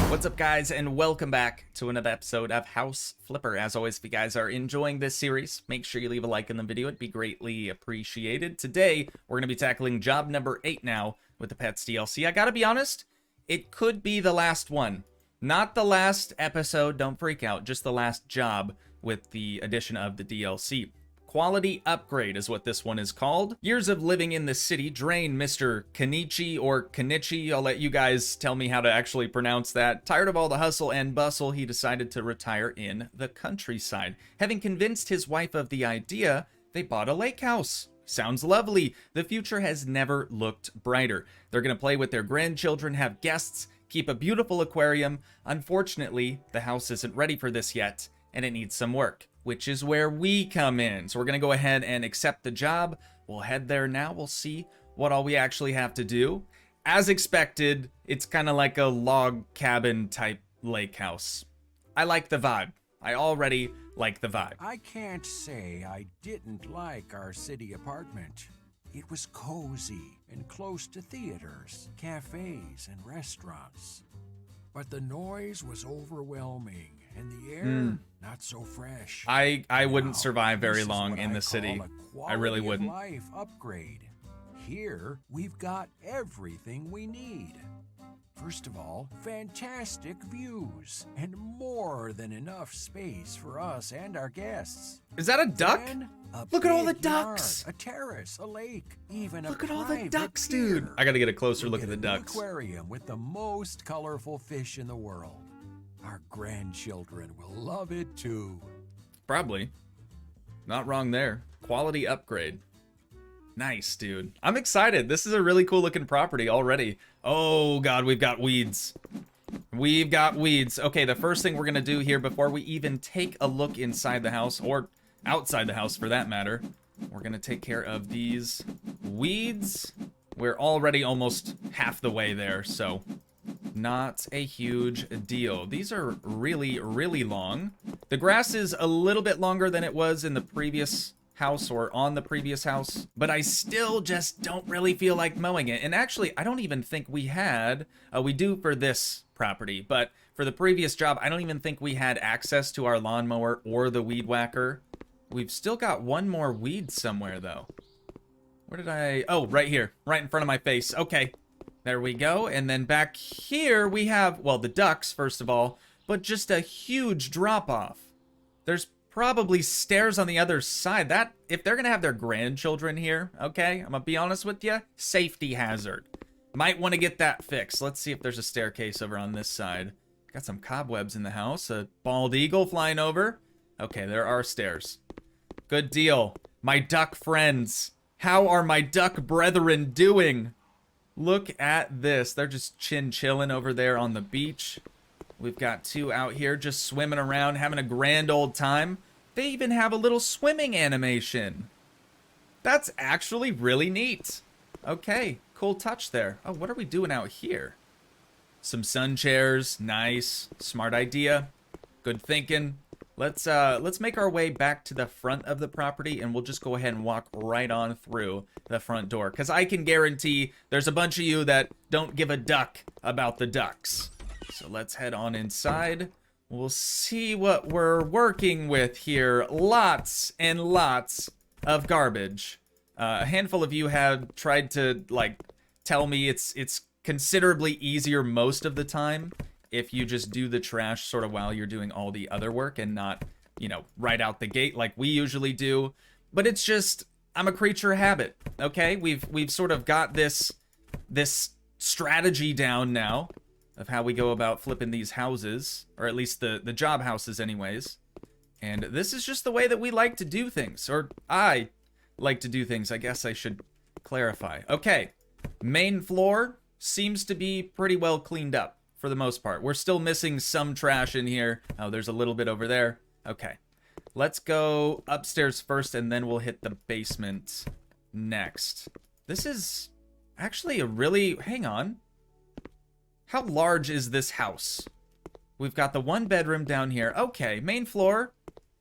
What's up, guys, and welcome back to another episode of House Flipper. As always, if you guys are enjoying this series, make sure you leave a like in the video. It'd be greatly appreciated. Today, we're going to be tackling job number 8 now with the Pets DLC. I gotta be honest, it could be the last one. Not the last episode, don't freak out, just the last job with the addition of the DLC. Quality Upgrade is what this one is called. Years of living in the city drain Mr. Kenichi or Kenichi. I'll let you guys tell me how to actually pronounce that. Tired of all the hustle and bustle, he decided to retire in the countryside. Having convinced his wife of the idea, they bought a lake house. Sounds lovely. The future has never looked brighter. They're gonna play with their grandchildren, have guests, keep a beautiful aquarium. Unfortunately, the house isn't ready for this yet, and it needs some work, which is where we come in. So we're gonna go ahead and accept the job. We'll head there now. We'll see what all we actually have to do. As expected, it's kind of like a log cabin type lake house. I like the vibe. I already like the vibe. I can't say I didn't like our city apartment. It was cozy and close to theaters, cafes, and restaurants. But the noise was overwhelming, and the air not so fresh. I wouldn't Now, survive very this is long what in I the city. call a I really quality of wouldn't. Life upgrade. Here, we've got everything we need. First of all, fantastic views and more than enough space for us and our guests. Is that a duck? Then, a Look at all the big yard, ducks. a terrace, a lake, even Look a at all the private ducks, pier. dude. I gotta get a closer look at the We'll get a new ducks. aquarium with the most colorful fish in the world. Our grandchildren will love it too. Probably. Not wrong there. Quality upgrade. Nice, dude. I'm excited. This is a really cool looking property already. Oh, God, we've got weeds. We've got weeds. Okay, the first thing we're going to do here before we even take a look inside the house, or outside the house for that matter, we're going to take care of these weeds. We're already almost half the way there, so not a huge deal. These are really, really long. The grass is a little bit longer than it was in the previous house or on the previous house, but I still just don't really feel like mowing it. And actually, I don't even think we had, we do for this property, but for the previous job, I don't even think we had access to our lawnmower or the weed whacker. We've still got one more weed somewhere though. Where did I, oh, right here, right in front of my face. Okay, there we go. And then back here we have, well, the ducks, first of all, but just a huge drop off. There's probably stairs on the other side. That, if they're gonna have their grandchildren here, okay, I'm gonna be honest with you, safety hazard. Might want to get that fixed. Let's see if there's a staircase over on this side. Got some cobwebs in the house, a bald eagle flying over. Okay, there are stairs. Good deal. My duck friends, how are my duck brethren doing? Look at this. They're just chilling over there on the beach. We've got two out here just swimming around, having a grand old time. They even have a little swimming animation. That's actually really neat. Okay, cool touch there. Oh, what are we doing out here? Some sun chairs. Nice. Smart idea. Good thinking. Let's make our way back to the front of the property, and we'll just go ahead and walk right on through the front door, because I can guarantee there's a bunch of you that don't give a duck about the ducks. So let's head on inside. We'll see what we're working with here. Lots and lots of garbage. A handful of you have tried to, like, tell me it's considerably easier most of the time if you just do the trash sort of while you're doing all the other work and not, you know, right out the gate like we usually do. But it's just, I'm a creature of habit, okay? We've sort of got this strategy down now of how we go about flipping these houses, or at least the job houses anyways. And this is just the way that we like to do things, or I like to do things, I guess I should clarify. Okay, main floor seems to be pretty well cleaned up for the most part. We're still missing some trash in here. Oh, there's a little bit over there. Okay, let's go upstairs first, and then we'll hit the basement next. This is actually a really, hang on. How large is this house? We've got the one bedroom down here. Okay, main floor.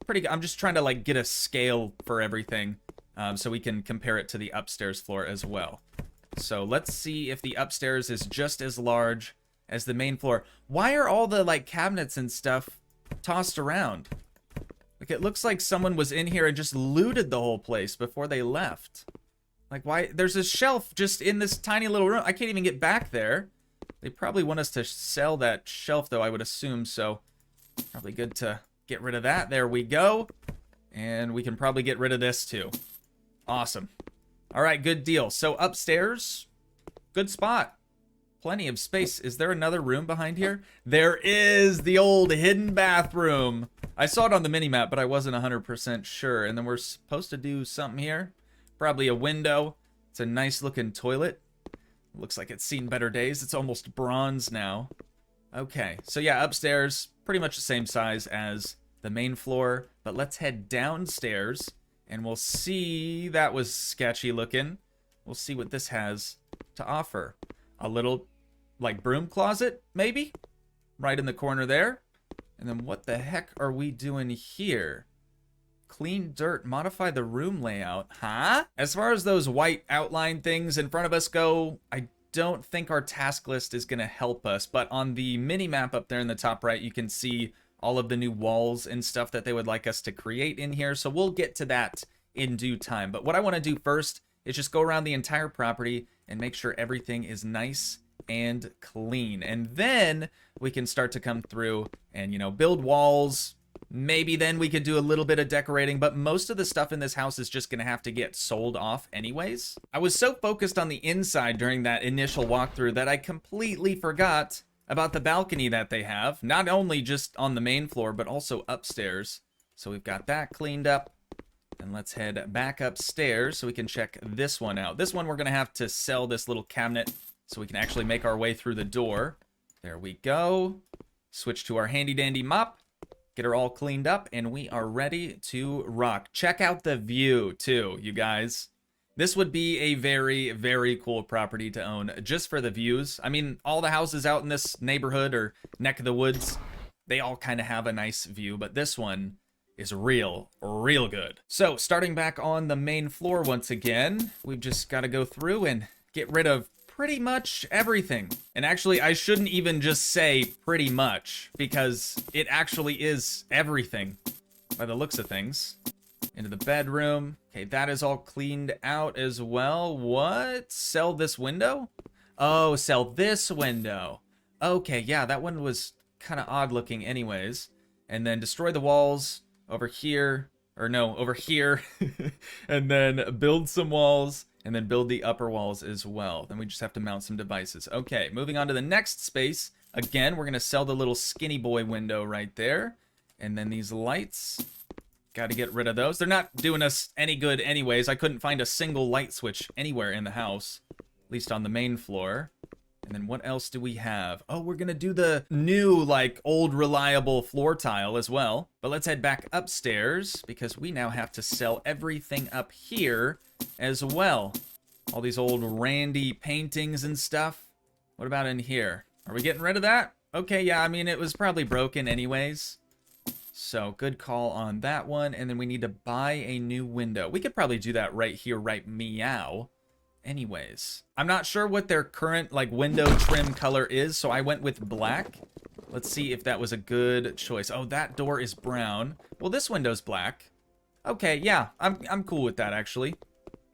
Pretty good. I'm just trying to like get a scale for everything so we can compare it to the upstairs floor as well. So let's see if the upstairs is just as large as the main floor. Why are all the like cabinets and stuff tossed around? Like it looks like someone was in here and just looted the whole place before they left. Like why? There's a shelf just in this tiny little room. I can't even get back there. They probably want us to sell that shelf though, I would assume, so probably good to get rid of that. There we go. And we can probably get rid of this too. Awesome. All right, good deal. So upstairs, good spot. Plenty of space. Is there another room behind here? There is, the old hidden bathroom. I saw it on the mini-map, but I wasn't 100% sure. And then we're supposed to do something here. Probably a window. It's a nice looking toilet. Looks like it's seen better days. It's almost bronze now. Okay, so yeah, upstairs, pretty much the same size as the main floor. But let's head downstairs, and we'll see. That was sketchy looking. We'll see what this has to offer. A little, like, broom closet, maybe? Right in the corner there. And then what the heck are we doing here? Clean dirt, modify the room layout. Huh? As far as those white outline things in front of us go, I don't think our task list is going to help us. But on the mini-map up there in the top right, you can see all of the new walls and stuff that they would like us to create in here. So we'll get to that in due time. But what I want to do first is just go around the entire property and make sure everything is nice and clean. And then we can start to come through and, you know, build walls. Maybe then we could do a little bit of decorating, but most of the stuff in this house is just going to have to get sold off anyways. I was so focused on the inside during that initial walkthrough that I completely forgot about the balcony that they have. Not only just on the main floor, but also upstairs. So we've got that cleaned up. And let's head back upstairs so we can check this one out. This one we're going to have to sell this little cabinet so we can actually make our way through the door. There we go. Switch to our handy dandy mop. Get her all cleaned up and we are ready to rock. Check out the view too, you guys. This would be a very, very cool property to own just for the views. I mean, all the houses out in this neighborhood or neck of the woods, they all kind of have a nice view, but this one is real good. So starting back on the main floor once again, we've just got to go through and get rid of pretty much everything. And actually, I shouldn't even just say pretty much, because it actually is everything by the looks of things. Into the bedroom. Okay, that is all cleaned out as well. What? Sell this window? Oh, sell this window. Okay, yeah, that one was kind of odd looking anyways. And then destroy the walls over here, or no, over here, and then build some walls, and then build the upper walls as well. Then we just have to mount some devices. Okay, moving on to the next space. Again, we're going to sell the little skinny boy window right there. And then these lights, got to get rid of those. They're not doing us any good anyways. I couldn't find a single light switch anywhere in the house, at least on the main floor. And then what else do we have? Oh, we're going to do the new, like, old reliable floor tile as well. But let's head back upstairs because we now have to sell everything up here as well. All these old Randy paintings and stuff. What about in here? Are we getting rid of that? Okay, yeah, I mean, it was probably broken anyways. So good call on that one. And then we need to buy a new window. We could probably do that right here, right meow. Anyways, I'm not sure what their current like window trim color is, so I went with black. Let's see if that was a good choice. Oh, that door is brown. Well, this window's black. Okay, yeah, I'm cool with that actually.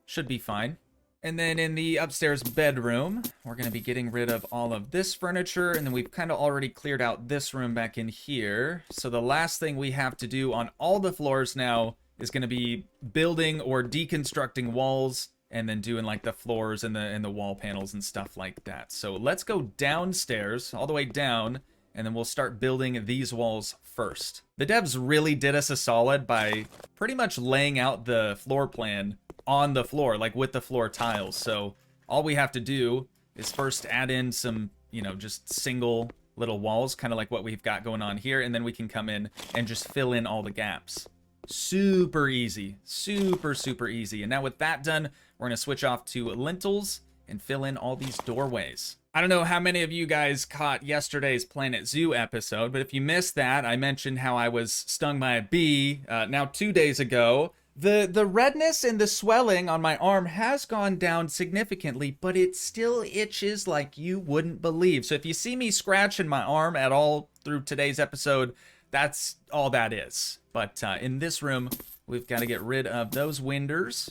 Should be fine. And then in the upstairs bedroom, we're going to be getting rid of all of this furniture, and then we've kind of already cleared out this room back in here. So the last thing we have to do on all the floors now is going to be building or deconstructing walls, and then doing like the floors and the wall panels and stuff like that. So let's go downstairs, all the way down, and then we'll start building these walls first. The devs really did us a solid by pretty much laying out the floor plan on the floor, like with the floor tiles. So all we have to do is first add in some, you know, just single little walls, kind of like what we've got going on here, and then we can come in and just fill in all the gaps. Super easy, super easy. And now with that done, we're gonna switch off to lintels and fill in all these doorways. I don't know how many of you guys caught yesterday's Planet Zoo episode, but if you missed that, I mentioned how I was stung by a bee. Now 2 days ago, The redness and the swelling on my arm has gone down significantly, but it still itches like you wouldn't believe. So if you see me scratching my arm at all through today's episode, that's all that is. But in this room, we've got to get rid of those windows.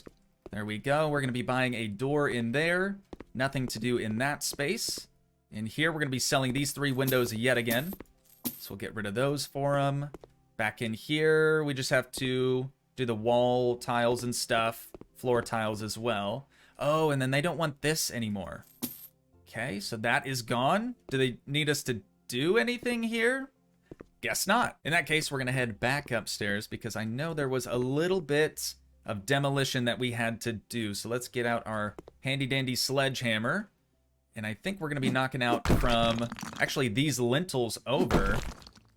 There we go. We're going to be buying a door in there. Nothing to do in that space. In here, we're going to be selling these 3 windows yet again. So we'll get rid of those for them. Back in here, we just have to do the wall tiles and stuff. Floor tiles as well. Oh, and then they don't want this anymore. Okay, so that is gone. Do they need us to do anything here? Guess not. In that case, we're going to head back upstairs because I know there was a little bit of demolition that we had to do. So let's get out our handy dandy sledgehammer. And I think we're going to be knocking out from actually these lintels over.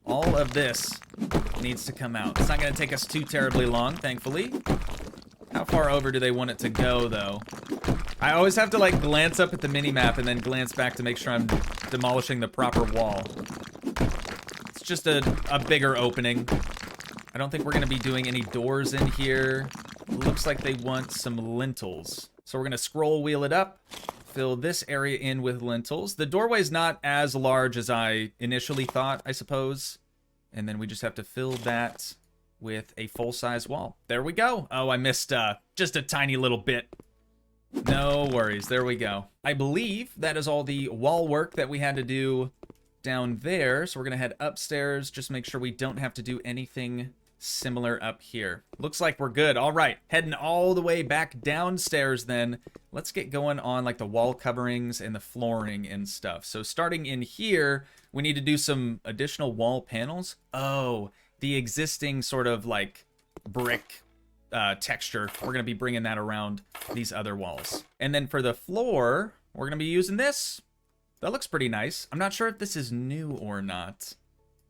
All of this needs to come out. It's not going to take us too terribly long, thankfully. How far over do they want it to go, though? I always have to, like, glance up at the mini-map and then glance back to make sure I'm demolishing the proper wall. It's just a bigger opening. I don't think we're going to be doing any doors in here. Looks like they want some lintels. So we're going to scroll wheel it up. Fill this area in with lintels. The doorway's not as large as I initially thought, I suppose. And then we just have to fill that with a full-size wall. There we go. Oh, I missed just a tiny little bit. No worries. There we go. I believe that is all the wall work that we had to do down there. So we're going to head upstairs. Just make sure we don't have to do anything similar up here. Looks like we're good. All right, heading all the way back downstairs then. Let's get going on like the wall coverings and the flooring and stuff. So starting in here, we need to do some additional wall panels. Oh, the existing sort of like brick texture. We're going to be bringing that around these other walls. And then for the floor, we're going to be using this. That looks pretty nice. I'm not sure if this is new or not.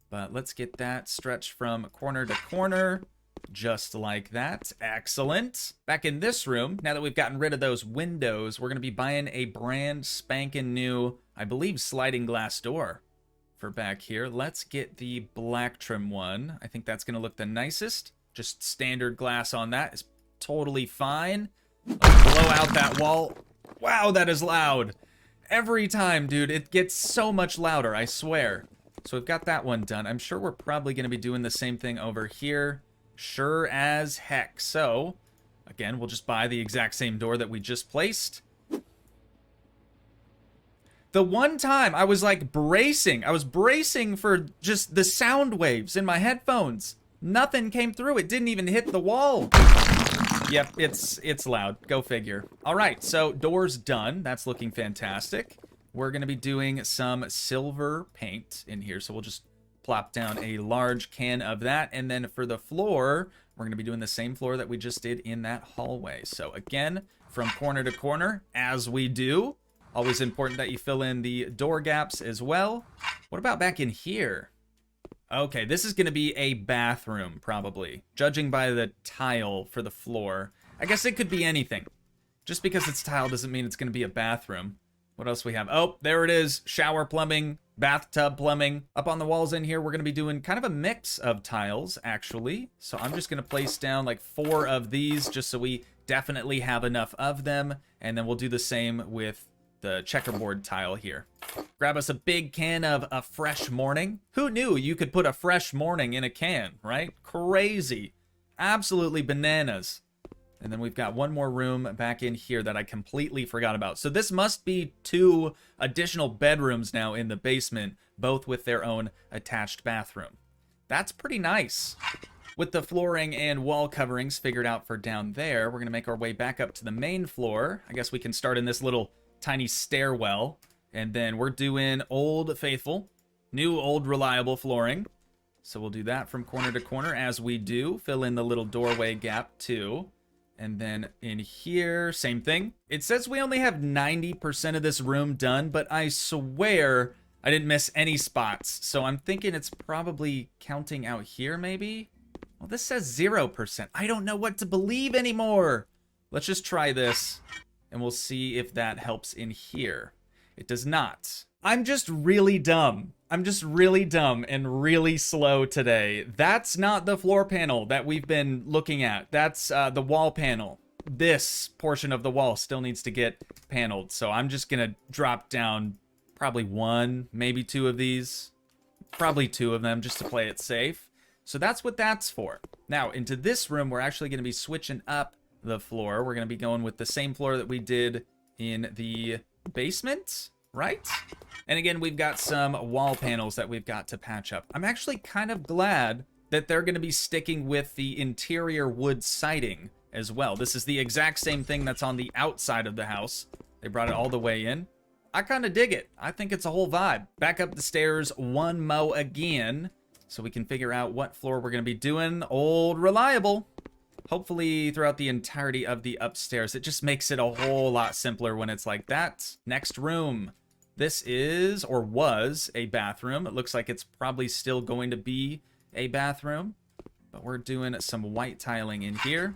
But let's get that stretched from corner to corner, just like that. Excellent. Back in this room, now that we've gotten rid of those windows, we're going to be buying a brand spanking new, I believe, sliding glass door for back here. Let's get the black trim one. I think that's going to look the nicest. Just standard glass on that is totally fine. Let's blow out that wall. Wow, that is loud. Every time, dude, it gets so much louder, I swear. So we've got that one done. I'm sure we're probably going to be doing the same thing over here. Sure as heck. So, again, we'll just buy the exact same door that we just placed. The one time I was like bracing. I was bracing for just the sound waves in my headphones. Nothing came through. It didn't even hit the wall. Yep, it's loud. Go figure. All right, so door's done. That's looking fantastic. We're going to be doing some silver paint in here, so we'll just plop down a large can of that. And then for the floor, we're going to be doing the same floor that we just did in that hallway. So again, from corner to corner, as we do. Always important that you fill in the door gaps as well. What about back in here? Okay, this is going to be a bathroom, probably. Judging by the tile for the floor. I guess it could be anything. Just because it's tile doesn't mean it's going to be a bathroom. What else we have? Oh, there it is. Shower plumbing, bathtub plumbing. Up on the walls in here, we're going to be doing kind of a mix of tiles, actually. So I'm just going to place down like 4 of these just so we definitely have enough of them. And then we'll do the same with the checkerboard tile here. Grab us a big can of a fresh morning. Who knew you could put a fresh morning in a can, right? Crazy. Absolutely bananas. And then we've got one more room back in here that I completely forgot about. So this must be 2 additional bedrooms now in the basement, both with their own attached bathroom. That's pretty nice. With the flooring and wall coverings figured out for down there, we're going to make our way back up to the main floor. I guess we can start in this little tiny stairwell. And then we're doing Old Faithful, new Old Reliable flooring. So we'll do that from corner to corner as we do. Fill in the little doorway gap too. And then in here, same thing. It says we only have 90% of this room done, but I swear I didn't miss any spots. So I'm thinking it's probably counting out here, maybe? Well, this says 0%. I don't know what to believe anymore. Let's just try this, and we'll see if that helps in here. It does not. I'm just really dumb. I'm just really dumb and really slow today. That's not the floor panel that we've been looking at. That's the wall panel. This portion of the wall still needs to get paneled. So I'm just going to drop down probably one, maybe two of these. Probably two of them just to play it safe. So that's what that's for. Now, into this room, we're actually going to be switching up the floor. We're going to be going with the same floor that we did in the basement, right? And again, we've got some wall panels that we've got to patch up. I'm actually kind of glad that they're going to be sticking with the interior wood siding as well. This is the exact same thing that's on the outside of the house. They brought it all the way in. I kind of dig it. I think it's a whole vibe. Back up the stairs one mo again so we can figure out what floor we're going to be doing. Old reliable. Hopefully throughout the entirety of the upstairs. It just makes it a whole lot simpler when it's like that. Next room. This is, or was, a bathroom. It looks like it's probably still going to be a bathroom. But we're doing some white tiling in here.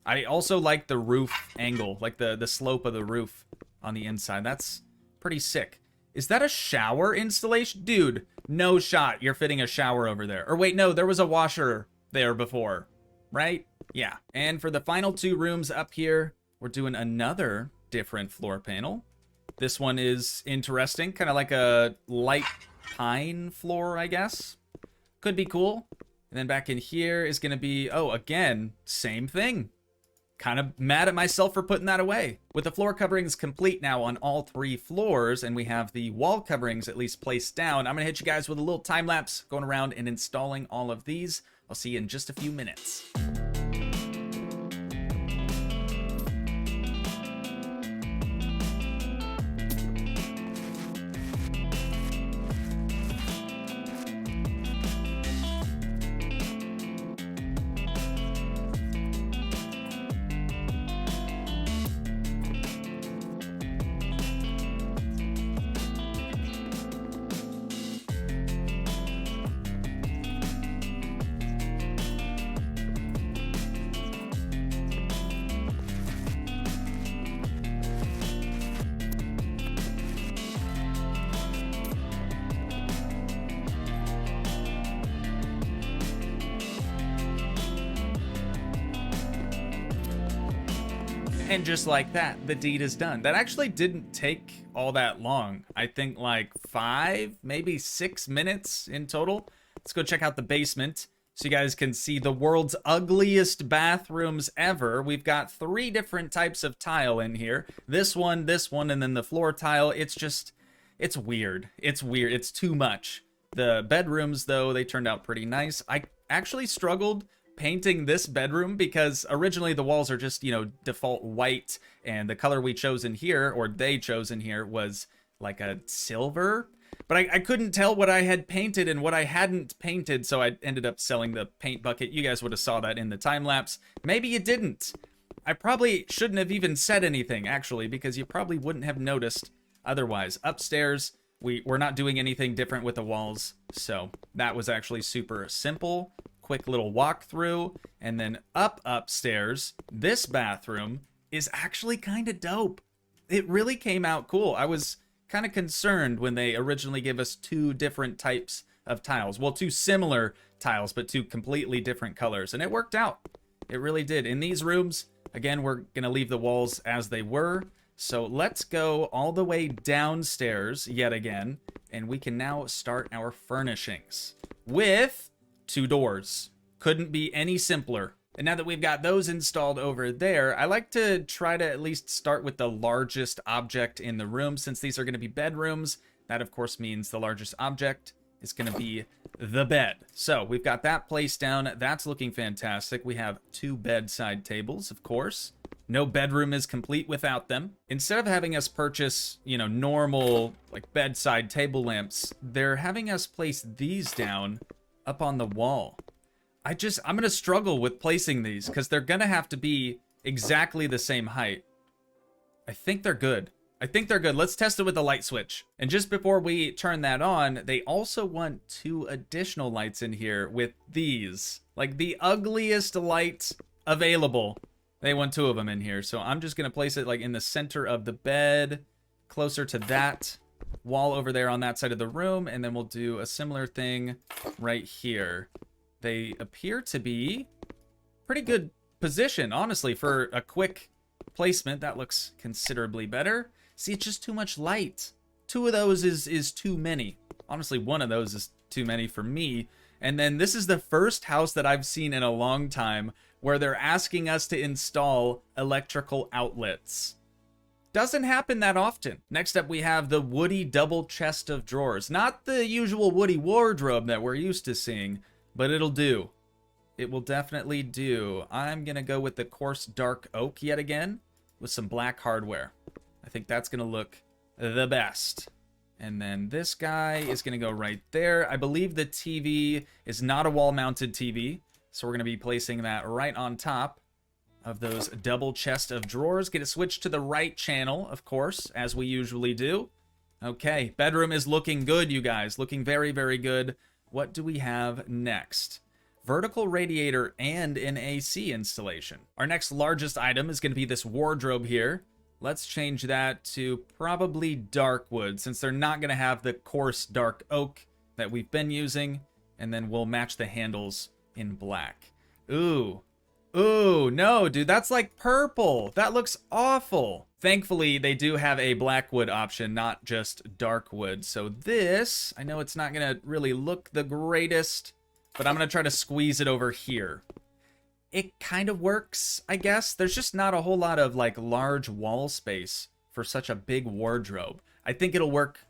I also like the roof angle, like the slope of the roof on the inside. That's pretty sick. Is that a shower installation? Dude, no shot you're fitting a shower over there. Or wait, no, there was a washer there before, right? Yeah. And for the final two rooms up here, we're doing another different floor panel. This one is interesting, kind of like a light pine floor, I guess. Could be cool. And then back in here is going to be, oh, again, same thing. Kind of mad at myself for putting that away. With the floor coverings complete now on all three floors, and we have the wall coverings at least placed down, I'm going to hit you guys with a little time lapse going around and installing all of these. I'll see you in just a few minutes. And just like that, the deed is done. That actually didn't take all that long. I think like 5, maybe 6 minutes in total. Let's go check out the basement so you guys can see the world's ugliest bathrooms ever. We've got 3 different types of tile in here. This one, and then the floor tile. It's just, it's weird. It's weird. It's too much. The bedrooms, though, they turned out pretty nice. I actually struggled painting this bedroom because originally the walls are just, you know, default white, and the color we chose in here, or they chose in here, was like a silver, but I couldn't tell what I had painted and what I hadn't painted, so I ended up selling the paint bucket. You guys would have saw that in the time lapse. Maybe you didn't. I probably shouldn't have even said anything, actually, because you probably wouldn't have noticed otherwise. Upstairs, we're not doing anything different with the walls, so that was actually super simple. Quick little walkthrough, and then upstairs, this bathroom is actually kind of dope. It really came out cool. I was kind of concerned when they originally gave us 2 different types of tiles. Well, 2 similar tiles, but 2 completely different colors, and it worked out. It really did. In these rooms, again, we're gonna leave the walls as they were. So let's go all the way downstairs yet again, and we can now start our furnishings with 2 doors. Couldn't be any simpler. And now that we've got those installed over there, I like to try to at least start with the largest object in the room. Since these are going to be bedrooms, that of course means the largest object is going to be the bed. So we've got that placed down. That's looking fantastic. We have 2 bedside tables, of course. No bedroom is complete without them. Instead of having us purchase, you know, normal like bedside table lamps, they're having us place these down up on the wall. I'm gonna struggle with placing these because they're gonna have to be exactly the same height. I think they're good. Let's test it with the light switch. And just before we turn that on, they also want 2 additional lights in here with these. Like the ugliest light available. They want 2 of them in here. So I'm just gonna place it like in the center of the bed, closer to that wall over there on that side of the room, and then we'll do a similar thing right here. They appear to be pretty good position, honestly, for a quick placement. That looks considerably better. See, it's just too much light. 2 of those is too many. Honestly, 1 of those is too many for me. And then this is the first house that I've seen in a long time where they're asking us to install electrical outlets. Doesn't happen that often. Next up, we have the Woody double chest of drawers. Not the usual Woody wardrobe that we're used to seeing, but it'll do. It will definitely do. I'm gonna go with the coarse dark oak yet again with some black hardware. I think that's gonna look the best. And then this guy is gonna go right there. I believe the TV is not a wall-mounted TV, so we're gonna be placing that right on top of those double chest of drawers. Get it switched to the right channel, of course, as we usually do. Okay, bedroom is looking good, you guys. Looking very, very good. What do we have next? Vertical radiator and an AC installation. Our next largest item is going to be this wardrobe here. Let's change that to probably dark wood, since they're not going to have the coarse dark oak that we've been using. And then we'll match the handles in black. Ooh. Ooh, no, dude, that's like purple. That looks awful. Thankfully, they do have a black wood option, not just dark wood. So this, I know it's not going to really look the greatest, but I'm going to try to squeeze it over here. It kind of works, I guess. There's just not a whole lot of like large wall space for such a big wardrobe. I think it'll work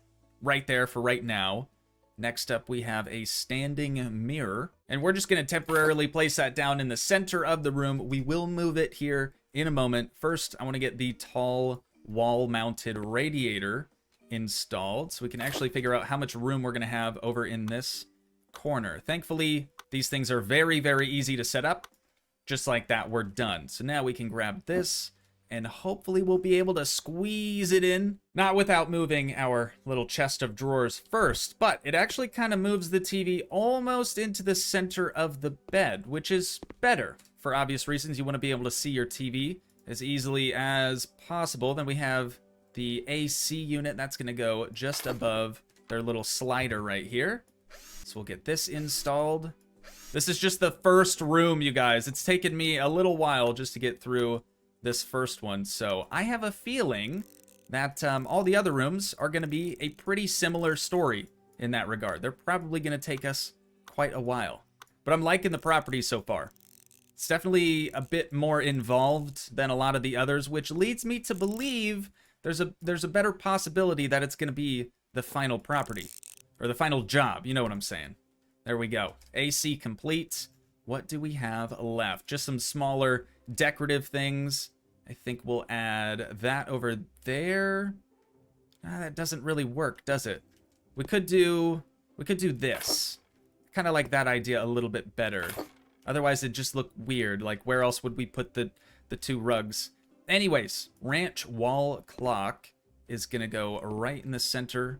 right there for right now. Next up, we have a standing mirror, and we're just going to temporarily place that down in the center of the room. We will move it here in a moment. First, I want to get the tall wall-mounted radiator installed so we can actually figure out how much room we're going to have over in this corner. Thankfully, these things are very, very easy to set up. Just like that, we're done. So now we can grab this, and hopefully we'll be able to squeeze it in. Not without moving our little chest of drawers first, but it actually kind of moves the TV almost into the center of the bed, which is better. For obvious reasons, you want to be able to see your TV as easily as possible. Then we have the AC unit. That's going to go just above their little slider right here. So we'll get this installed. This is just the first room, you guys. It's taken me a little while just to get through this first one. So I have a feeling that all the other rooms are going to be a pretty similar story in that regard. They're probably going to take us quite a while. But I'm liking the property so far. It's definitely a bit more involved than a lot of the others, which leads me to believe there's a better possibility that it's going to be the final property. Or the final job, you know what I'm saying. There we go. AC complete. What do we have left? Just some smaller decorative things. I think we'll add that over there. That doesn't really work, does it? We could do this. Kind of like that idea a little bit better. Otherwise, it'd just look weird. Like, where else would we put the 2 rugs? Anyways, ranch wall clock is going to go right in the center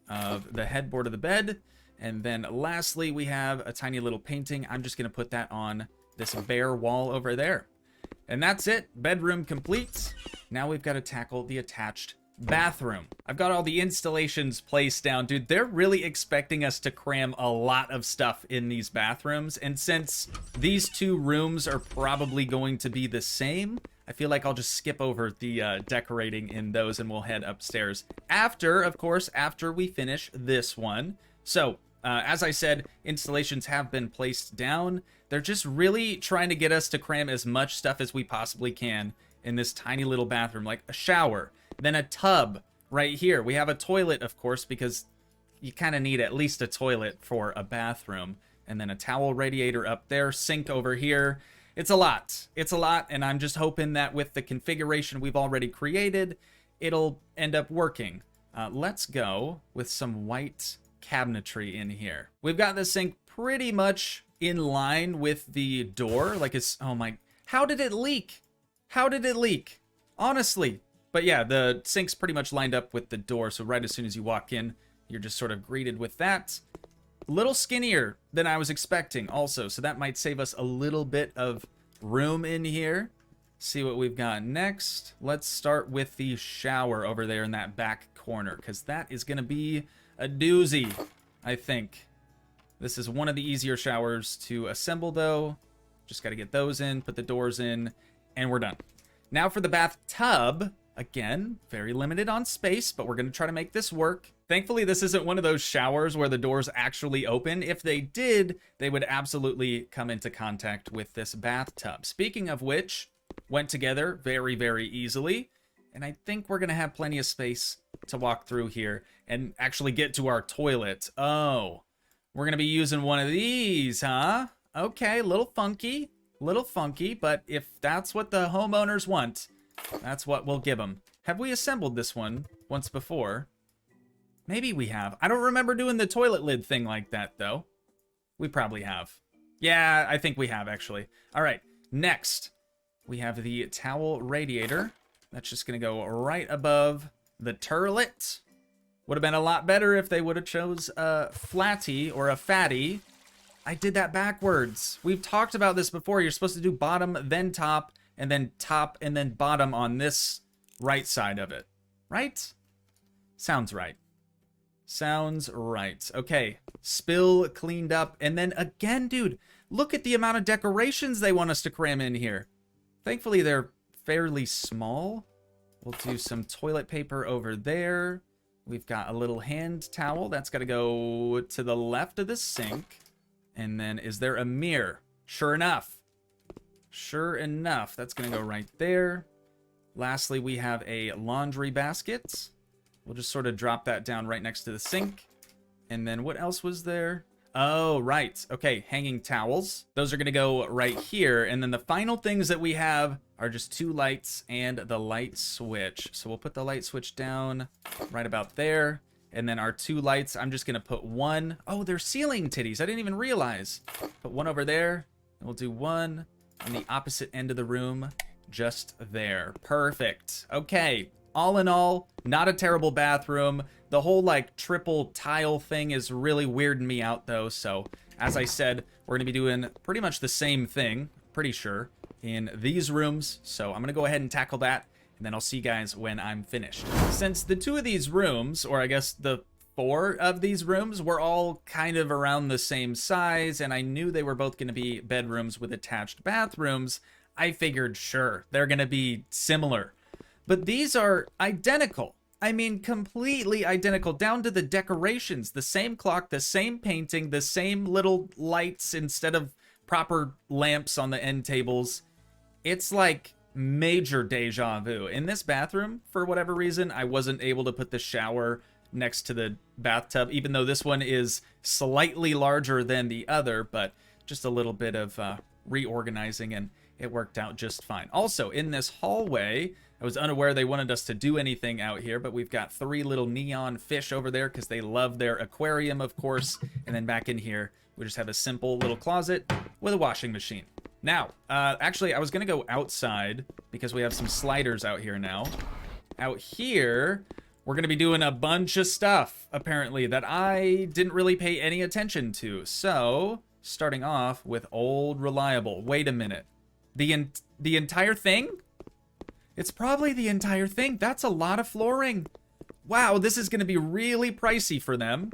of the headboard of the bed. And then lastly, we have a tiny little painting. I'm just going to put that on this bare wall over there. And that's it. Bedroom complete. Now we've got to tackle the attached bathroom. I've got all the installations placed down. Dude, they're really expecting us to cram a lot of stuff in these bathrooms. And since these 2 rooms are probably going to be the same, I feel like I'll just skip over the decorating in those and we'll head upstairs. After, of course, after we finish this one. So, as I said, installations have been placed down. They're just really trying to get us to cram as much stuff as we possibly can in this tiny little bathroom, like a shower, then a tub right here. We have a toilet, of course, because you kind of need at least a toilet for a bathroom, and then a towel radiator up there, sink over here. It's a lot. It's a lot, and I'm just hoping that with the configuration we've already created, it'll end up working. Let's go with some white cabinetry in here. We've got the sink pretty much in line with the door. Like it's, oh my, how did it leak? How did it leak? Honestly. But yeah, the sink's pretty much lined up with the door. So right as soon as you walk in, you're just sort of greeted with that. A little skinnier than I was expecting also. So that might save us a little bit of room in here. See what we've got next. Let's start with the shower over there in that back corner, because that is going to be a doozy, I think. This is one of the easier showers to assemble, though. Just got to get those in, put the doors in, and we're done. Now for the bathtub. Again, very limited on space, but we're going to try to make this work. Thankfully, this isn't one of those showers where the doors actually open. If they did, they would absolutely come into contact with this bathtub. Speaking of which, went together very, very easily. And I think we're going to have plenty of space to walk through here and actually get to our toilet. Oh, we're going to be using one of these, huh? Okay, a little funky, but if that's what the homeowners want, that's what we'll give them. Have we assembled this one once before? Maybe we have. I don't remember doing the toilet lid thing like that, though. We probably have. Yeah, I think we have, actually. All right, next, we have the towel radiator. That's just going to go right above the turlet. Would have been a lot better if they would have chose a flatty or a fatty. I did that backwards. We've talked about this before. You're supposed to do bottom, then top, and then bottom on this right side of it. Right? Sounds right. Sounds right. Okay. Spill cleaned up. And then again, dude, look at the amount of decorations they want us to cram in here. Thankfully, they're fairly small. We'll do some toilet paper over there. We've got a little hand towel. That's got to go to the left of the sink. And then is there a mirror? Sure enough. Sure enough. That's going to go right there. Lastly, we have a laundry basket. We'll just sort of drop that down right next to the sink. And then what else was there? Oh, right. Okay, hanging towels. Those are going to go right here. And then the final things that we have are just two lights and the light switch. So we'll put the light switch down right about there. And then our two lights, I'm just going to put one. Oh, they're ceiling titties. I didn't even realize. Put one over there. And we'll do one on the opposite end of the room. Just there. Perfect. Okay. All in all, not a terrible bathroom. The whole like triple tile thing is really weirding me out though. So as I said, we're going to be doing pretty much the same thing, pretty sure, in these rooms. So I'm going to go ahead and tackle that. And then I'll see you guys when I'm finished. Since the two of these rooms, or I guess the four of these rooms, were all kind of around the same size, and I knew they were both going to be bedrooms with attached bathrooms, I figured, sure, they're going to be similar. But these are identical. I mean, completely identical, down to the decorations. The same clock, the same painting, the same little lights instead of proper lamps on the end tables. It's like major deja vu. In this bathroom, for whatever reason, I wasn't able to put the shower next to the bathtub, even though this one is slightly larger than the other, but just a little bit of reorganizing, and it worked out just fine. Also, in this hallway, I was unaware they wanted us to do anything out here, but we've got three little neon fish over there because they love their aquarium, of course. And then back in here, we just have a simple little closet with a washing machine. Now, actually, I was going to go outside because we have some sliders out here now. Out here, we're going to be doing a bunch of stuff, apparently, that I didn't really pay any attention to. So, starting off with Old Reliable. Wait a minute. The entire thing? It's probably the entire thing. That's a lot of flooring. Wow, this is going to be really pricey for them.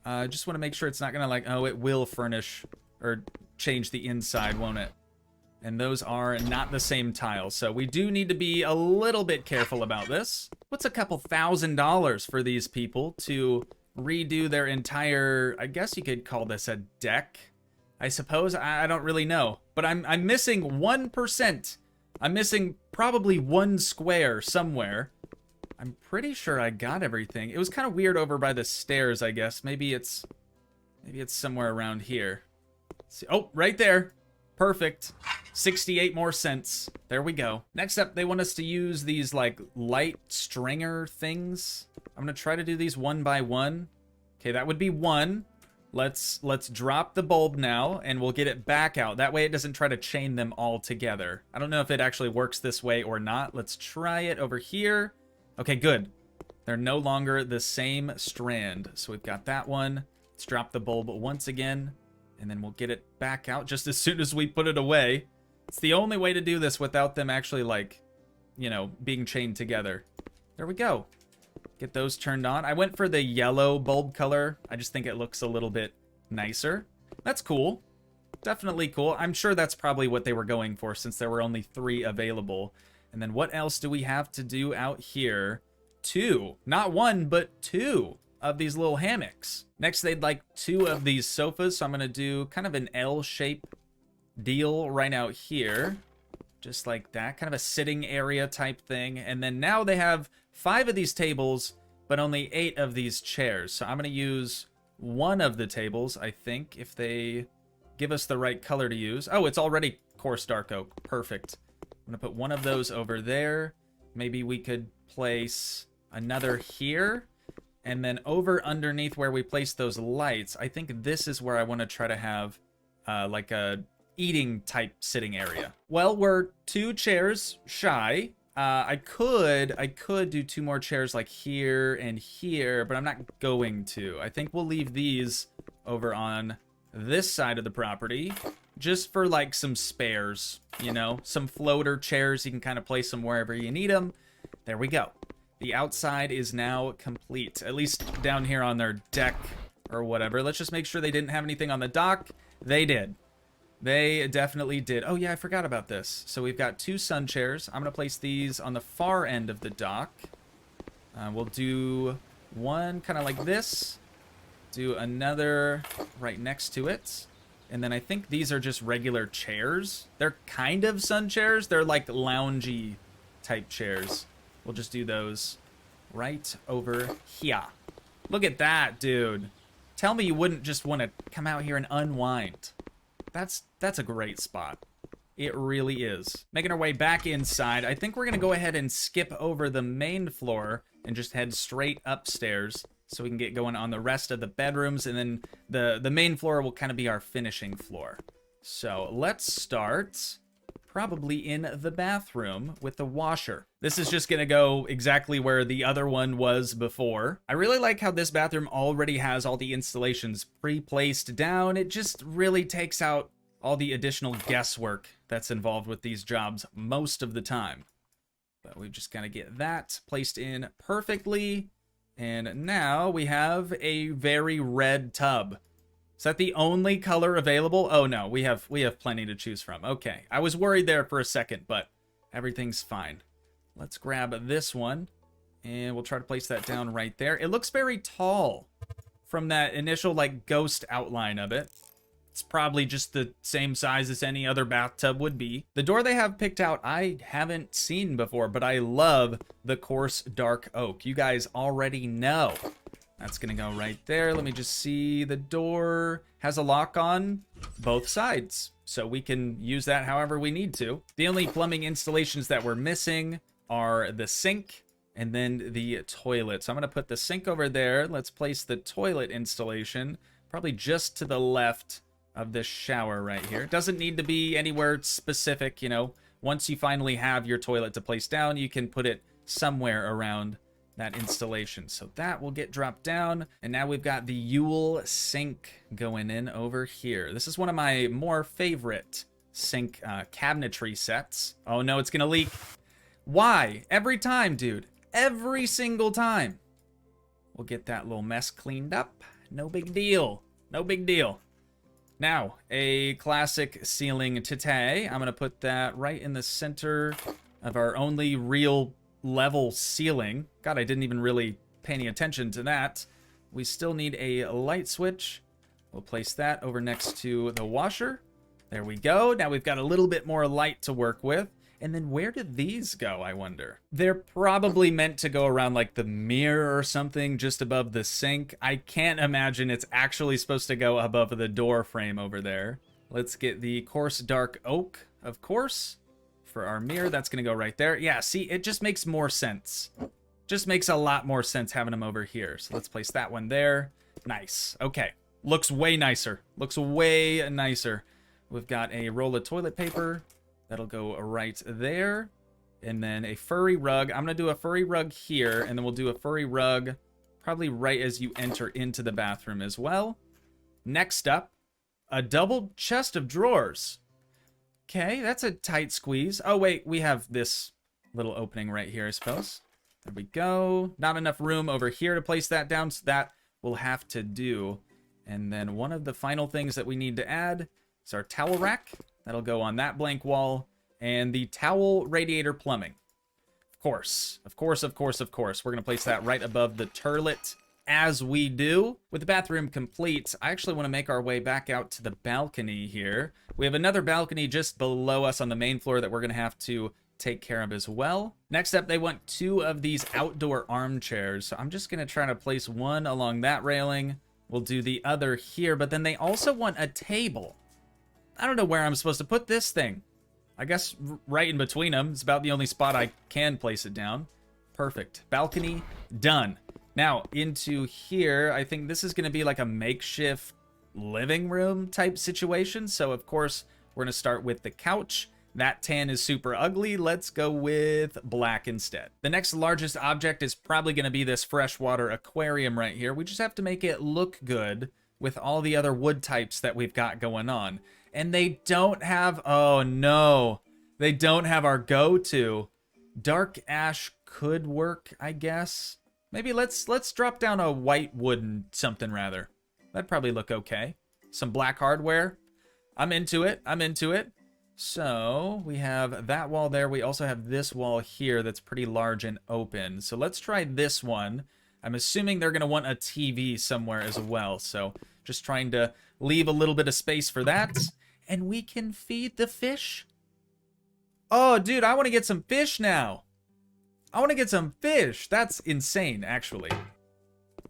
I just want to make sure it's not going to like, oh, it will furnish or change the inside, won't it? And those are not the same tiles. So we do need to be a little bit careful about this. What's a couple $1,000s for these people to redo their entire, I guess you could call this a deck, I suppose. I don't really know. But I'm missing 1%. I'm missing probably one square somewhere. I'm pretty sure I got everything. It was kind of weird over by the stairs, I guess. Maybe it's somewhere around here. Let's see. Oh, right there. Perfect. 68 more cents. There we go. Next up, they want us to use these like light stringer things. I'm going to try to do these one by one. Okay, that would be one. Let's drop the bulb now, and we'll get it back out. That way it doesn't try to chain them all together. I don't know if it actually works this way or not. Let's try it over here. Okay, good. They're no longer the same strand. So we've got that one. Let's drop the bulb once again, and then we'll get it back out just as soon as we put it away. It's the only way to do this without them actually, like, you know, being chained together. There we go. Get those turned on. I went for the yellow bulb color. I just think it looks a little bit nicer. That's cool. Definitely cool. I'm sure that's probably what they were going for since there were only 3 available. And then what else do we have to do out here? 2. Not 1, but 2 of these little hammocks. Next, they'd like 2 of these sofas. So I'm going to do kind of an L-shape deal right out here. Just like that. Kind of a sitting area type thing. And then now they have 5 of these tables, but only 8 of these chairs. So I'm going to use 1 of the tables, I think, if they give us the right color to use. Oh, it's already coarse dark oak. Perfect. I'm going to put 1 of those over there. Maybe we could place another here. And then over underneath where we place those lights, I think this is where I want to try to have like a eating type sitting area. Well, we're 2 chairs shy. I could do 2 more chairs like here and here, but I'm not going to. I think we'll leave these over on this side of the property just for like some spares, you know, some floater chairs. You can kind of place them wherever you need them. There we go. The outside is now complete, at least down here on their deck or whatever. Let's just make sure they didn't have anything on the dock. They did. They definitely did. Oh, yeah, I forgot about this. So we've got 2 sun chairs. I'm going to place these on the far end of the dock. We'll do 1 kind of like this. Do another right next to it. And then I think these are just regular chairs. They're kind of sun chairs. They're like loungy type chairs. We'll just do those right over here. Look at that, dude. Tell me you wouldn't just want to come out here and unwind. That's a great spot. It really is. Making our way back inside, I think we're going to go ahead and skip over the main floor and just head straight upstairs so we can get going on the rest of the bedrooms, and then the main floor will kind of be our finishing floor. So let's start probably in the bathroom with the washer. This is just going to go exactly where the other one was before. I really like how this bathroom already has all the installations pre-placed down. It just really takes out all the additional guesswork that's involved with these jobs most of the time. But we've just got to get that placed in perfectly. And now we have a very red tub. Is that the only color available? Oh no, we have plenty to choose from. Okay, I was worried there for a second, but everything's fine. Let's grab this one, and we'll try to place that down right there. It looks very tall from that initial like ghost outline of it. It's probably just the same size as any other bathtub would be. The door they have picked out, I haven't seen before, but I love the coarse dark oak. You guys already know. That's gonna go right there. Let me just see. The door has a lock on both sides, so we can use that however we need to. The only plumbing installations that we're missing are the sink and then the toilet. So I'm gonna put the sink over there. Let's place the toilet installation probably just to the left of this shower right here. It doesn't need to be anywhere specific, you know. Once you finally have your toilet to place down, you can put it somewhere around that installation. So that will get dropped down. And now we've got the Yule sink going in over here. This is one of my more favorite sink cabinetry sets. Oh no, it's gonna leak. Why? Every time, dude. Every single time. We'll get that little mess cleaned up. No big deal. No big deal. Now, a classic ceiling today. I'm gonna put that right in the center of our only real level ceiling. God, I didn't even really pay any attention to that. We still need a light switch. We'll place that over next to the washer. There we go. Now we've got a little bit more light to work with. And then where did these go, I wonder? They're probably meant to go around like the mirror or something just above the sink. I can't imagine it's actually supposed to go above the door frame over there. Let's get the coarse dark oak, of course. For our mirror, that's gonna go right there. Yeah, see, it just makes more sense. Just makes a lot more sense having them over here. So let's place that one there. Nice. Okay. Looks way nicer. Looks way nicer. We've got a roll of toilet paper. That'll go right there. And then a furry rug. I'm gonna do a furry rug here, and then we'll do a furry rug probably right as you enter into the bathroom as well. Next up, a double chest of drawers. Okay, that's a tight squeeze. Oh, wait, we have this little opening right here, I suppose. There we go. Not enough room over here to place that down, so that will have to do. And then one of the final things that we need to add is our towel rack. That'll go on that blank wall. And the towel radiator plumbing. Of course. We're going to place that right above the turlet as we do. With the bathroom complete, I actually want to make our way back out to the balcony here. We have another balcony just below us on the main floor that we're going to have to take care of as well. Next up, they want 2 of these outdoor armchairs. So I'm just going to try to place one along that railing. We'll do the other here, but then they also want a table. I don't know where I'm supposed to put this thing. I guess right in between them. It's about the only spot I can place it down. Perfect. Balcony, done. Now, into here, I think this is going to be like a makeshift living room type situation. So, of course, we're going to start with the couch. That tan is super ugly. Let's go with black instead. The next largest object is probably going to be this freshwater aquarium right here. We just have to make it look good with all the other wood types that we've got going on. And they don't have, oh no, they don't have our go-to. Dark ash could work, I guess. Maybe let's drop down a white wooden something rather. That'd probably look okay. Some black hardware. I'm into it. So we have that wall there. We also have this wall here that's pretty large and open. So let's try this one. I'm assuming they're going to want a TV somewhere as well. So just trying to leave a little bit of space for that. And we can feed the fish. Oh, dude, I want to get some fish now. I want to get some fish. That's insane, actually.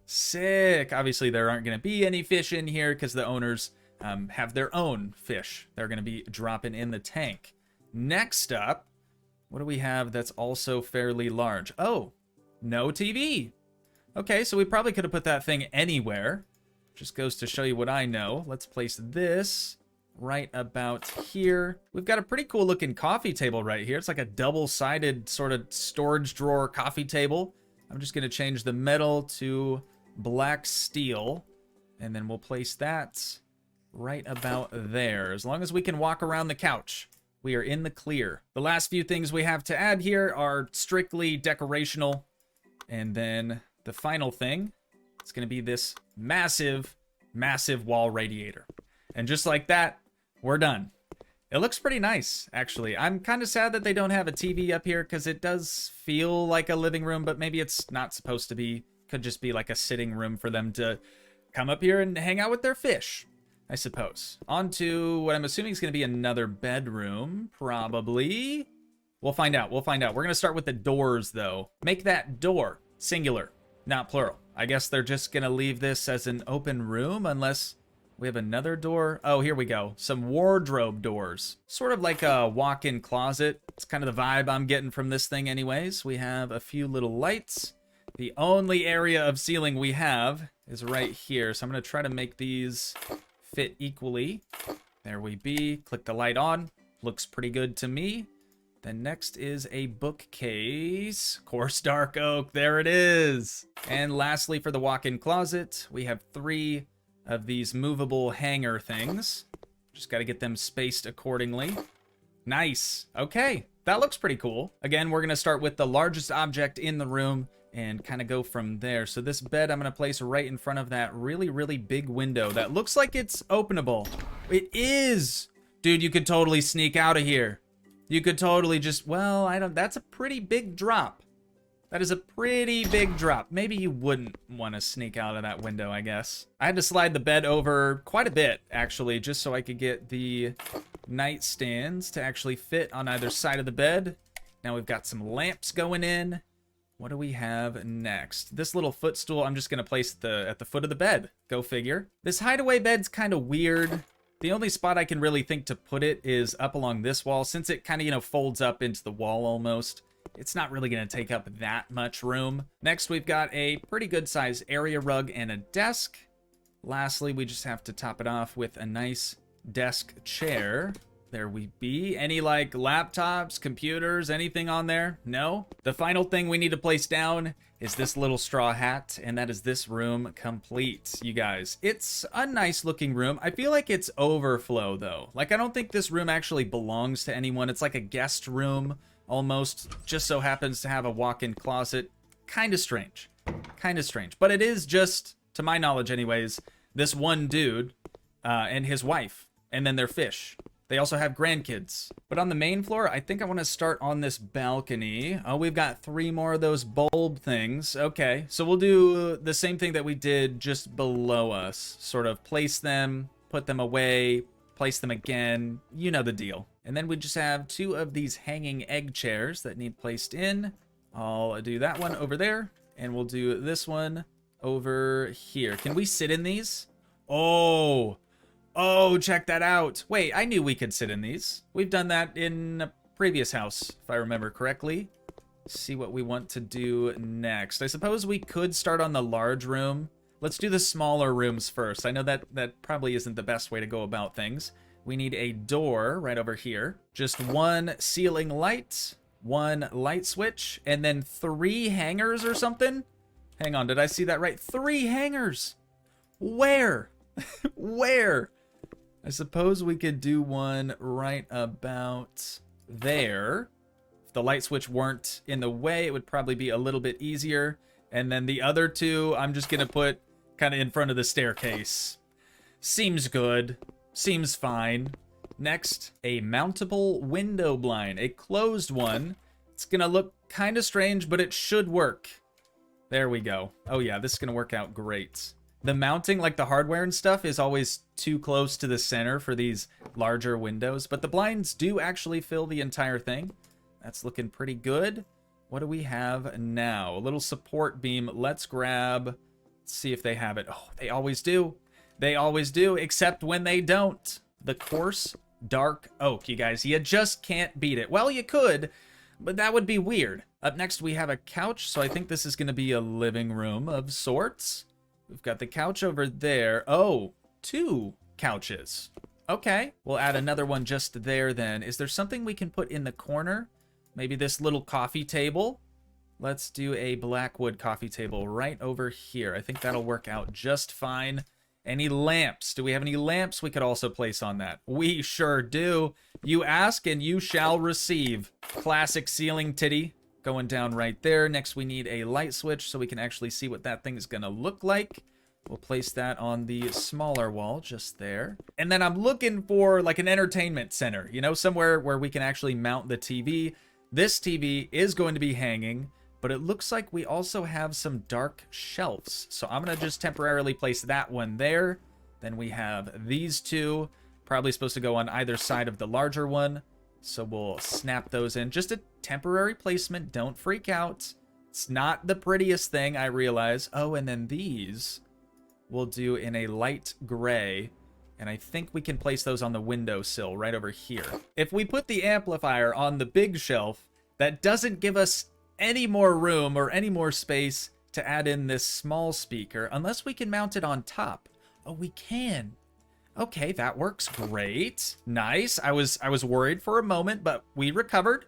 Sick. Obviously, there aren't going to be any fish in here because the owners have their own fish. They're going to be dropping in the tank. Next up, what do we have that's also fairly large? Oh, no TV. Okay, so we probably could have put that thing anywhere. Just goes to show you what I know. Let's place this right about here. We've got a pretty cool looking coffee table right here. It's like a double-sided sort of storage drawer coffee table. I'm just going to change the metal to black steel, and then we'll place that right about there. As long as we can walk around the couch, we are in the clear. The last few things we have to add here are strictly decorational, and then the final thing is going to be this massive, massive wall radiator. And just like that, we're done. It looks pretty nice, actually. I'm kind of sad that they don't have a TV up here because it does feel like a living room, but maybe it's not supposed to be. Could just be like a sitting room for them to come up here and hang out with their fish, I suppose. On to what I'm assuming is going to be another bedroom, probably. We'll find out. We're going to start with the doors, though. Make that door singular, not plural. I guess they're just going to leave this as an open room unless we have another door. Oh, here we go. Some wardrobe doors. Sort of like a walk-in closet. It's kind of the vibe I'm getting from this thing anyways. We have a few little lights. The only area of ceiling we have is right here. So I'm going to try to make these fit equally. There we be. Click the light on. Looks pretty good to me. Then next is a bookcase. Coarse dark oak. There it is. And lastly, for the walk-in closet, we have 3 of these movable hanger things. Just got to get them spaced accordingly. Nice. Okay, that looks pretty cool. Again, we're going to start with the largest object in the room and kind of go from there. So this bed I'm going to place right in front of that really, really big window that looks like it's openable. It is. Dude, you could totally sneak out of here. You could totally just, well, that's a pretty big drop. That is a pretty big drop. Maybe you wouldn't want to sneak out of that window, I guess. I had to slide the bed over quite a bit, actually, just so I could get the nightstands to actually fit on either side of the bed. Now we've got some lamps going in. What do we have next? This little footstool, I'm just going to place at the foot of the bed. Go figure. This hideaway bed's kind of weird. The only spot I can really think to put it is up along this wall, since it kind of, folds up into the wall almost. It's not really going to take up that much room. Next, we've got a pretty good size area rug and a desk. Lastly, we just have to top it off with a nice desk chair. There we be. Any like laptops, computers, anything on there? No? The final thing we need to place down is this little straw hat, and that is this room complete, you guys. It's a nice looking room. I feel like it's overflow though. Like, I don't think this room actually belongs to anyone. It's like a guest room almost. Just so happens to have a walk-in closet. Kind of strange. Kind of strange. But it is just, to my knowledge anyways, this one dude and his wife, and then their fish. They also have grandkids. But on the main floor, I think I want to start on this balcony. Oh, we've got 3 more of those bulb things. Okay, so we'll do the same thing that we did just below us. Sort of place them, put them away, place them again. You know the deal. And then we just have 2 of these hanging egg chairs that need placed in. I'll do that one over there, and we'll do this one over here. Can we sit in these? Oh, check that out. Wait, I knew we could sit in these. We've done that in a previous house, if I remember correctly. See what we want to do next. I suppose we could start on the large room. Let's do the smaller rooms first. I know that probably isn't the best way to go about things. We need a door right over here. Just 1 ceiling light, 1 light switch, and then 3 hangers or something? Hang on, did I see that right? 3 hangers! Where? Where? I suppose we could do one right about there. If the light switch weren't in the way, it would probably be a little bit easier. And then the other 2, I'm just going to put kind of in front of the staircase. Seems good. Seems fine. Next, a mountable window blind. A closed one. It's going to look kind of strange, but it should work. There we go. Oh yeah, this is going to work out great. The mounting, like the hardware and stuff, is always too close to the center for these larger windows, but the blinds do actually fill the entire thing. That's looking pretty good. What do we have now? A little support beam. Let's grab, let's see if they have it. Oh, they always do. They always do, except when they don't. The coarse dark oak, you guys. You just can't beat it. Well, you could, but that would be weird. Up next, we have a couch, so I think this is going to be a living room of sorts. We've got the couch over there. Oh, 2 couches. Okay, we'll add another one just there then. Is there something we can put in the corner? Maybe this little coffee table? Let's do a blackwood coffee table right over here. I think that'll work out just fine. Any lamps? Do we have any lamps we could also place on that? We sure do. You ask and you shall receive. Classic ceiling titty. Going down right there. Next, we need a light switch so we can actually see what that thing is going to look like. We'll place that on the smaller wall just there. And then I'm looking for like an entertainment center, you know, somewhere where we can actually mount the TV. This TV is going to be hanging, but it looks like we also have some dark shelves. So I'm going to just temporarily place that one there. Then we have these 2, probably supposed to go on either side of the larger one. So we'll snap those in. Just a temporary placement. Don't freak out. It's not the prettiest thing, I realize. Oh, and then these we'll do in a light gray. And I think we can place those on the windowsill right over here. If we put the amplifier on the big shelf, that doesn't give us any more room or any more space to add in this small speaker unless we can mount it on top. Oh, we can. Okay, that works great. Nice. I was worried for a moment, but we recovered.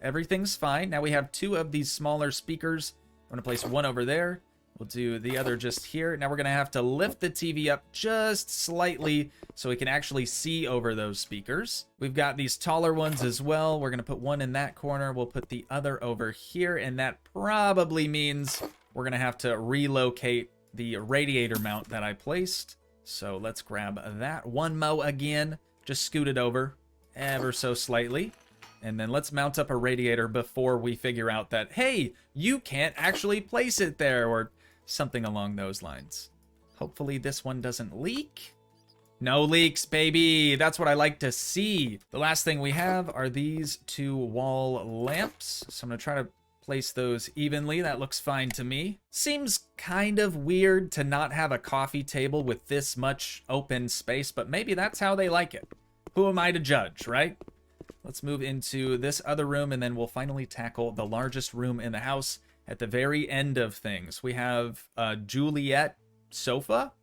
Everything's fine. Now we have 2 of these smaller speakers. I'm going to place one over there. We'll do the other just here. Now we're going to have to lift the TV up just slightly so we can actually see over those speakers. We've got these taller ones as well. We're going to put one in that corner. We'll put the other over here, and that probably means we're going to have to relocate the radiator mount that I placed. So let's grab that one mo again. Just scoot it over ever so slightly. And then let's mount up a radiator before we figure out that, hey, you can't actually place it there, or something along those lines. Hopefully this one doesn't leak. No leaks, baby. That's what I like to see. The last thing we have are these 2 wall lamps. So I'm going to try to place those evenly. That looks fine to me. Seems kind of weird to not have a coffee table with this much open space, but maybe that's how they like it. Who am I to judge, right? Let's move into this other room, and then we'll finally tackle the largest room in the house at the very end of things. We have a Juliet sofa.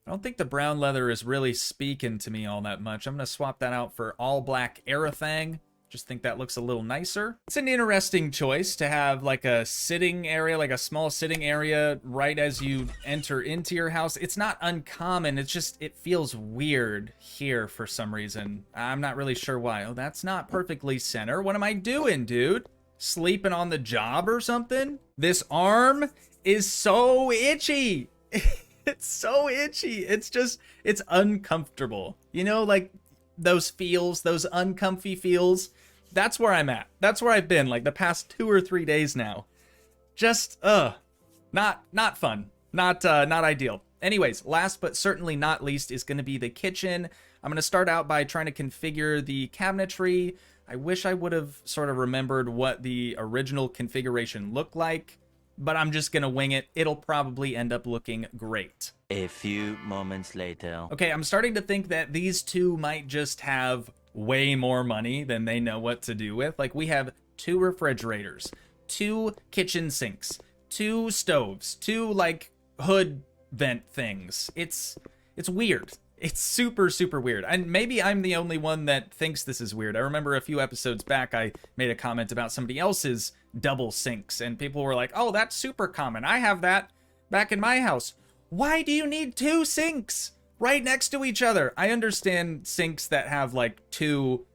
I don't think the brown leather is really speaking to me all that much. I'm going to swap that out for all black Arathang. Just think that looks a little nicer. It's an interesting choice to have like a sitting area, like a small sitting area right as you enter into your house. It's not uncommon. It's just, it feels weird here for some reason. I'm not really sure why. Oh, that's not perfectly center. What am I doing, dude? Sleeping on the job or something? This arm is so itchy. It's so itchy. It's just, it's uncomfortable. You know, like those feels, those uncomfy feels. That's where I'm at. That's where I've been like the past 2 or 3 days now. Just, not fun. Not ideal. Anyways, last but certainly not least is going to be the kitchen. I'm going to start out by trying to configure the cabinetry. I wish I would have sort of remembered what the original configuration looked like, but I'm just going to wing it. It'll probably end up looking great. A few moments later. Okay, I'm starting to think that these two might just have way more money than they know what to do with. Like, we have 2 refrigerators, 2 kitchen sinks, 2 stoves, 2 like hood vent things. It's weird. It's super, super weird. And maybe I'm the only one that thinks this is weird. I remember a few episodes back, I made a comment about somebody else's double sinks, and people were like, oh, that's super common. I have that back in my house. Why do you need 2 sinks right next to each other? I understand sinks that have like 2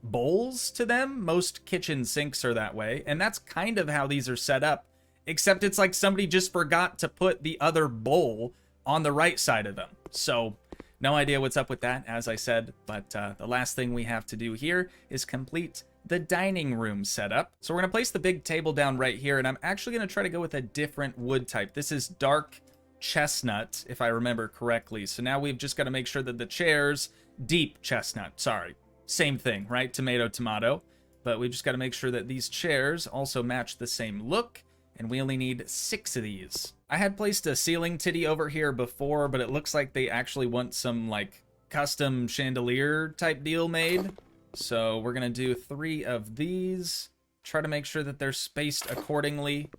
bowls to them. Most kitchen sinks are that way, and that's kind of how these are set up, except it's like somebody just forgot to put the other bowl on the right side of them. So no idea what's up with that, as I said, but the last thing we have to do here is complete the dining room setup. So we're gonna place the big table down right here, and I'm actually gonna try to go with a different wood type. This is dark chestnut, if I remember correctly. So now we've just got to make sure that the chairs, deep chestnut, sorry, same thing, right? Tomato, tomato. But we just got to make sure that these chairs also match the same look, and we only need 6 of these. I had placed a ceiling titty over here before, but it looks like they actually want some like custom chandelier type deal made. So we're gonna do 3 of these, try to make sure that they're spaced accordingly.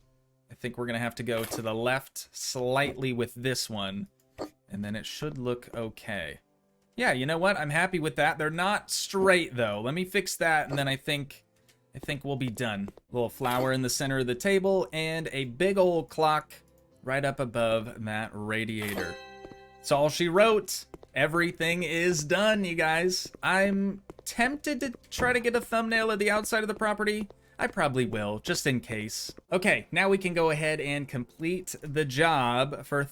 I think we're gonna have to go to the left slightly with this one, and then it should look okay. Yeah, you know what? I'm happy with that. They're not straight though. Let me fix that, and then I think we'll be done. A little flower in the center of the table, and a big old clock right up above that radiator. That's all she wrote. Everything is done, you guys. I'm tempted to try to get a thumbnail of the outside of the property. I probably will, just in case. Okay, now we can go ahead and complete the job for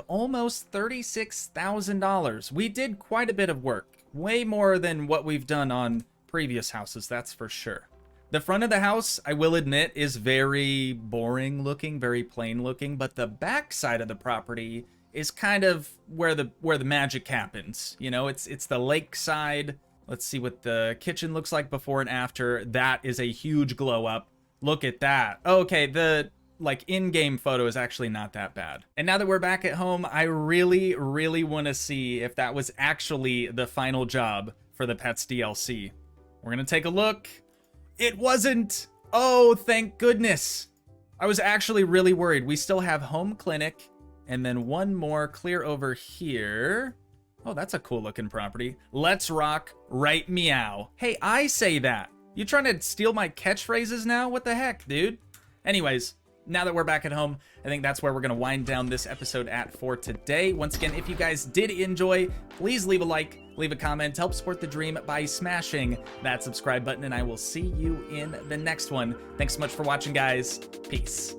almost $36,000. We did quite a bit of work, way more than what we've done on previous houses, that's for sure. The front of the house, I will admit, is very boring looking, very plain looking, but the back side of the property is kind of where the magic happens. You know, it's the lake side. Let's see what the kitchen looks like before and after. That is a huge glow up. Look at that. Okay, the like in-game photo is actually not that bad. And now that we're back at home, I really, really want to see if that was actually the final job for the Pets DLC. We're gonna take a look. It wasn't. Oh, thank goodness. I was actually really worried. We still have home clinic and then one more clear over here. Oh, that's a cool looking property. Let's rock, right meow. Hey, I say that. You trying to steal my catchphrases now? What the heck, dude? Anyways, now that we're back at home, I think that's where we're gonna wind down this episode at for today. Once again, if you guys did enjoy, please leave a like, leave a comment, help support the dream by smashing that subscribe button, and I will see you in the next one. Thanks so much for watching, guys. Peace.